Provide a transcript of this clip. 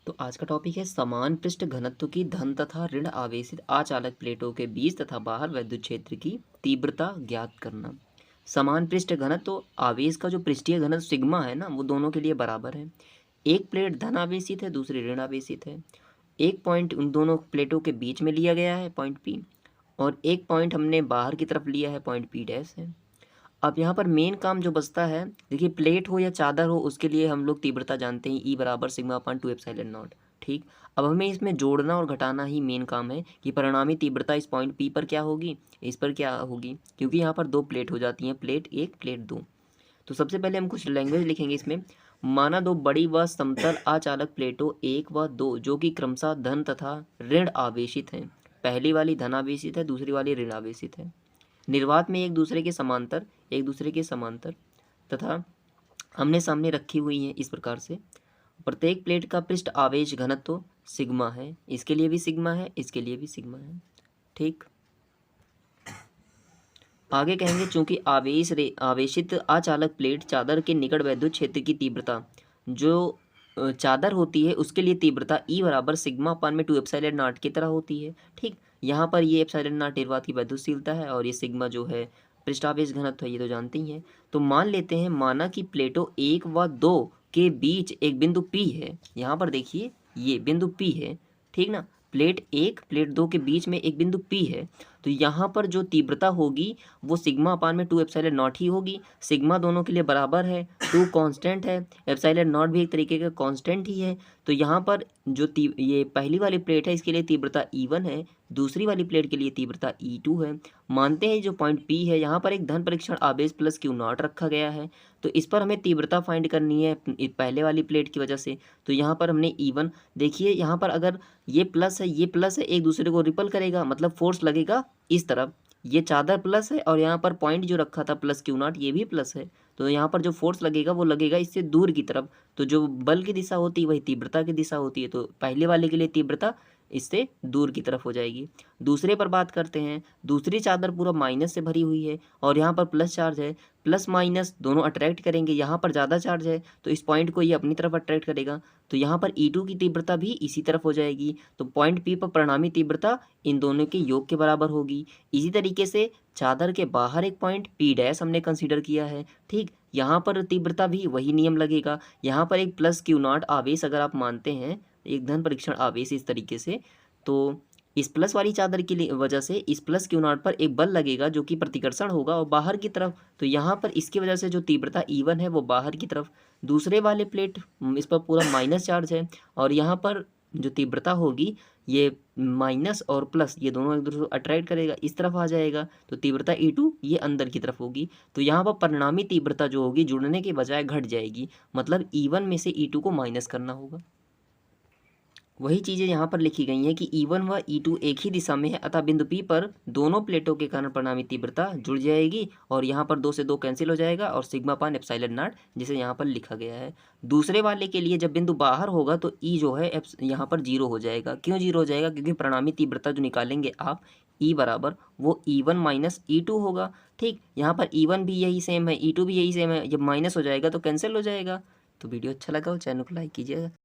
तो आज का टॉपिक है समान पृष्ठ घनत्व की धन तथा ऋण आवेशित अचालक प्लेटों के बीच तथा बाहर विद्युत क्षेत्र की तीव्रता ज्ञात करना। समान पृष्ठ घनत्व तो आवेश का जो पृष्ठीय घनत्व सिग्मा है ना, वो दोनों के लिए बराबर है। एक प्लेट धन आवेशित है, दूसरी ऋण आवेशित है। एक पॉइंट उन दोनों प्लेटों के बीच में लिया गया है, पॉइंट पी, और एक पॉइंट हमने बाहर की तरफ लिया है, पॉइंट पी डैश है। अब यहाँ पर मेन काम जो बचता है, देखिए प्लेट हो या चादर हो, उसके लिए हम लोग तीव्रता जानते हैं, ई बराबर सिग्मा अपन 2 एप्सिलॉन नॉट। ठीक, अब हमें इसमें जोड़ना और घटाना ही मेन काम है कि परिणामी तीव्रता इस पॉइंट पी पर क्या होगी, इस पर क्या होगी, क्योंकि यहाँ पर दो प्लेट हो जाती हैं, प्लेट एक प्लेट दो। तो सबसे पहले हम कुछ लैंग्वेज लिखेंगे इसमें। माना दो बड़ी व समतल अचालक प्लेटों एक व दो जो कि क्रमशः धन तथा ऋण आवेशित हैं। पहली वाली धन आवेशित है, दूसरी वाली ऋण आवेशित है। निर्वात में एक दूसरे के समांतर तथा आमने सामने रखी हुई हैं इस प्रकार से। प्रत्येक प्लेट का पृष्ठ आवेश घनत्व सिग्मा है, इसके लिए भी सिग्मा है, इसके लिए भी सिग्मा है। ठीक, आगे कहेंगे चूंकि आवेशित अचालक प्लेट चादर के निकट विद्युत क्षेत्र की तीव्रता जो चादर होती है उसके लिए तीव्रता ई बराबर सिग्मा अपान में 2 एप्सिलॉन नॉट की तरह होती है। ठीक, यहाँ पर ये एप्सिलॉन नॉट निर्वात की विद्युतशीलता है और ये सिग्मा जो है पृष्ठावेश घनत्व है, ये तो जानते ही हैं। तो मान लेते हैं, माना कि प्लेटों एक व दो के बीच एक बिंदु पी है। यहाँ पर देखिए ये बिंदु पी है, ठीक ना। प्लेट एक प्लेट दो के बीच में एक बिंदु पी है। तो यहाँ पर जो तीव्रता होगी वो सिग्मा अपान में 2 एप्सिलॉन नॉट ही होगी। सिग्मा दोनों के लिए बराबर है, टू कांस्टेंट है, एप्सिलॉन नॉट भी एक तरीके का कांस्टेंट ही है। तो यहाँ पर जो ये पहली वाली प्लेट है इसके लिए तीव्रता E1 है, दूसरी वाली प्लेट के लिए तीव्रता E2 है। मानते हैं जो पॉइंट P है यहाँ पर एक धन परीक्षण आवेश प्लस Q0 रखा गया है। तो इस पर हमें तीव्रता फाइंड करनी है पहले वाली प्लेट की वजह से। तो यहाँ पर हमने E1, देखिए यहाँ पर अगर ये प्लस है ये प्लस है, एक दूसरे को रिपल करेगा, मतलब फोर्स लगेगा इस तरफ। ये चादर प्लस है और यहाँ पर पॉइंट जो रखा था प्लस Q0 ये भी प्लस है। तो यहाँ पर जो फोर्स लगेगा वो लगेगा इससे दूर की तरफ। तो जो बल की दिशा होती है वही तीव्रता की दिशा होती है। तो पहले वाले के लिए तीव्रता इससे दूर की तरफ हो जाएगी। दूसरे पर बात करते हैं, दूसरी चादर पूरा माइनस से भरी हुई है और यहाँ पर प्लस चार्ज है। प्लस माइनस दोनों अट्रैक्ट करेंगे, यहाँ पर ज़्यादा चार्ज है तो इस पॉइंट को ये अपनी तरफ अट्रैक्ट करेगा। तो यहाँ पर E2 की तीव्रता भी इसी तरफ हो जाएगी। तो पॉइंट P पर परिणामी तीव्रता इन दोनों के योग के बराबर होगी। इसी तरीके से चादर के बाहर एक पॉइंट P डैश हमने कंसीडर किया है। ठीक, यहाँ पर तीव्रता भी वही नियम लगेगा। यहाँ पर एक प्लस Q0 आवेश अगर आप मानते हैं, एक धन परीक्षण आवेश इस तरीके से, तो इस प्लस वाली चादर की वजह से इस प्लस Q0 पर एक बल लगेगा जो कि प्रतिकर्षण होगा और बाहर की तरफ। तो यहाँ पर इसकी वजह से जो तीव्रता E1 है वो बाहर की तरफ। दूसरे वाले प्लेट इस पर पूरा माइनस चार्ज है और यहाँ पर जो तीव्रता होगी ये माइनस और प्लस ये दोनों एक दूसरे को अट्रैक्ट करेगा, इस तरफ आ जाएगा। तो तीव्रता E2 ये अंदर की तरफ होगी। तो यहाँ पर परिणामी तीव्रता जो होगी जुड़ने के बजाय घट जाएगी, मतलब E1 में से E2 को माइनस करना होगा। वही चीज़ें यहाँ पर लिखी गई हैं कि E1 व E2 एक ही दिशा में है, अतः बिंदु P पर दोनों प्लेटों के कारण परिणामी तीव्रता जुड़ जाएगी और यहाँ पर 2 से 2 कैंसिल हो जाएगा और सिग्मा पान एप्सिलॉन नॉट जिसे यहाँ पर लिखा गया है। दूसरे वाले के लिए जब बिंदु बाहर होगा तो E जो है यहाँ पर जीरो हो जाएगा। क्यों जीरो हो जाएगा? क्योंकि परिणामी तीव्रता जो निकालेंगे आप E बराबर वो E1 माइनस E2 होगा। ठीक, यहाँ पर E1 भी यही सेम है, E2 भी यही सेम है, जब माइनस हो जाएगा तो कैंसिल हो जाएगा। तो वीडियो अच्छा लगा हो चैनल को लाइक कीजिएगा।